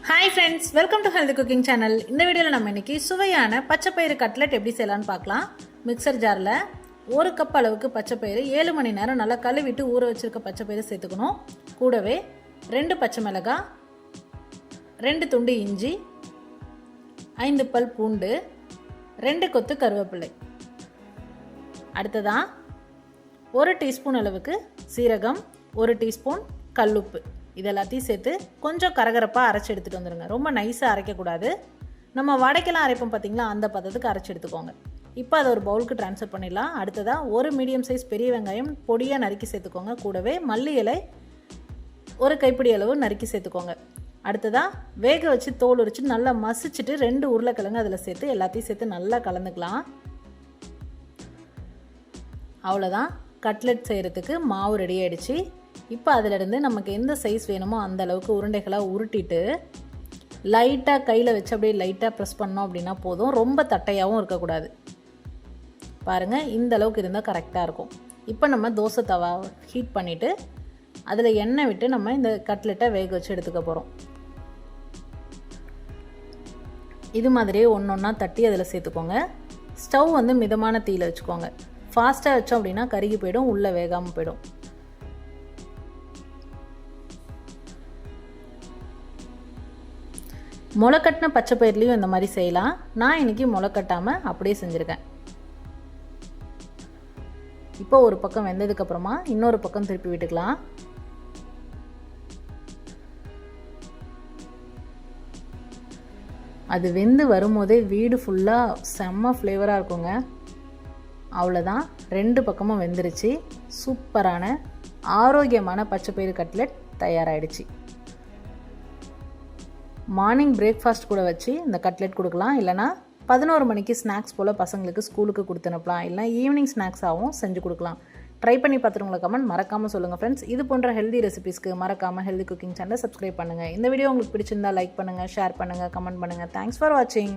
Hi friends, welcome to healthy cooking channel. இந்த வீடியோவில் நம்ம இன்றைக்கி சுவையான பச்சைப்பயிறு கட்லெட் எப்படி செய்யலான்னு பார்க்கலாம். மிக்சர் ஜாரில் 1 கப் அளவுக்கு பச்சைப்பயிறு 7 மணி நேரம் நல்லா கழுவிட்டு ஊற வச்சுருக்க பச்சைப்பயிறு சேர்த்துக்கணும். கூடவே 2 பச்சை மிளகாய், 2 துண்டு இஞ்சி, 5 பல் பூண்டு, 2 கொத்து கருவேப்பிலை. அடுத்ததான் 1 டீஸ்பூன் அளவுக்கு சீரகம், 1 டீஸ்பூன் கல்லுப்பு. இது எல்லாத்தையும் சேர்த்து கொஞ்சம் கரகரப்பாக அரைச்சி எடுத்துகிட்டு வந்துடுங்க. ரொம்ப நைஸாக அரைக்கக்கூடாது. நம்ம வடைக்கெல்லாம் அரைப்போம் பார்த்திங்களா, அந்த பதத்துக்கு அரைச்சி எடுத்துக்கோங்க. இப்போ அதை ஒரு பவுலுக்கு ட்ரான்ஸ்ஃபர் பண்ணிடலாம். அடுத்ததாக 1 மீடியம் சைஸ் பெரிய வெங்காயம் பொடியாக நறுக்கி சேர்த்துக்கோங்க. கூடவே மல்லி இலை 1 கைப்பிடி அளவு நறுக்கி சேர்த்துக்கோங்க. அடுத்ததாக வேக வச்சு தோல் உரித்து நல்லா மசிச்சுட்டு 2 உருளைக்கிழங்கு அதில் சேர்த்து எல்லாத்தையும் சேர்த்து நல்லா கலந்துக்கலாம். அவ்வளோதான், கட்லெட் செய்கிறதுக்கு மாவு ரெடி ஆகிடுச்சு. இப்போ அதிலிருந்து நமக்கு எந்த சைஸ் வேணுமோ அந்த அளவுக்கு உருண்டைகளாக உருட்டிட்டு லைட்டாக கையில் வச்சு அப்படியே லைட்டாக ப்ரெஸ் பண்ணோம் அப்படின்னா போதும். ரொம்ப தட்டையாகவும் இருக்கக்கூடாது. பாருங்கள், இந்த அளவுக்கு இருந்தால் கரெக்டாக இருக்கும். இப்போ நம்ம தோசை தவா ஹீட் பண்ணிவிட்டு அதில் எண்ணெய் விட்டு நம்ம இந்த கட்லெட்டை வேக வச்சு எடுத்துக்க போகிறோம். இது மாதிரியே ஒன்றா தட்டி அதில் சேர்த்துக்கோங்க. ஸ்டவ் மிதமான தீயில் வச்சுக்கோங்க. ஃபாஸ்ட்டாக வச்சோம் அப்படின்னா கருகி போயிடும், உள்ளே வேகாமல் போயிடும். முளைக்கட்டின பச்சை பயிர்லேயும் இந்த மாதிரி செய்யலாம். நான் இன்றைக்கி முளைக்கட்டாமல் அப்படியே செஞ்சுருக்கேன். இப்போ ஒரு பக்கம் வெந்ததுக்கப்புறமா இன்னொரு பக்கம் திருப்பி விட்டுக்கலாம். அது வெந்து வரும்போதே வீடு ஃபுல்லாக செம்ம ஃப்ளேவராக இருக்குங்க. அவ்வளோதான், 2 பக்கமும் வெந்துருச்சு. சூப்பரான ஆரோக்கியமான பச்சைப்பயிறு கட்லெட் தயாராகிடுச்சு. மார்னிங் பிரேக்ஃபாஸ்ட் கூட வச்சு இந்த கட்லெட் கொடுக்கலாம். இல்லைனா 11 மணிக்கு ஸ்நாக்ஸ் போல் பசங்களுக்கு ஸ்கூலுக்கு கொடுத்து அனுப்பலாம். இல்லை ஈவினிங் ஸ்நாக்ஸாகவும் செஞ்சு கொடுக்கலாம். ட்ரை பண்ணி பார்த்துட்டு உங்களை கமெண்ட் மறக்காமல் சொல்லுங்கள் ஃப்ரெண்ட்ஸ். இது போன்ற ஹெல்தி ரெசிபீஸ்க்கு மறக்காமல் ஹெல்தி குக்கிங் சேனலை சப்ஸ்கிரைப் பண்ணுங்கள். இந்த வீடியோ உங்களுக்கு பிடிச்சிருந்தா லைக் பண்ணுங்கள், ஷேர் பண்ணுங்கள், கமெண்ட் பண்ணுங்கள். தேங்க்ஸ் ஃபார் வாட்சிங்.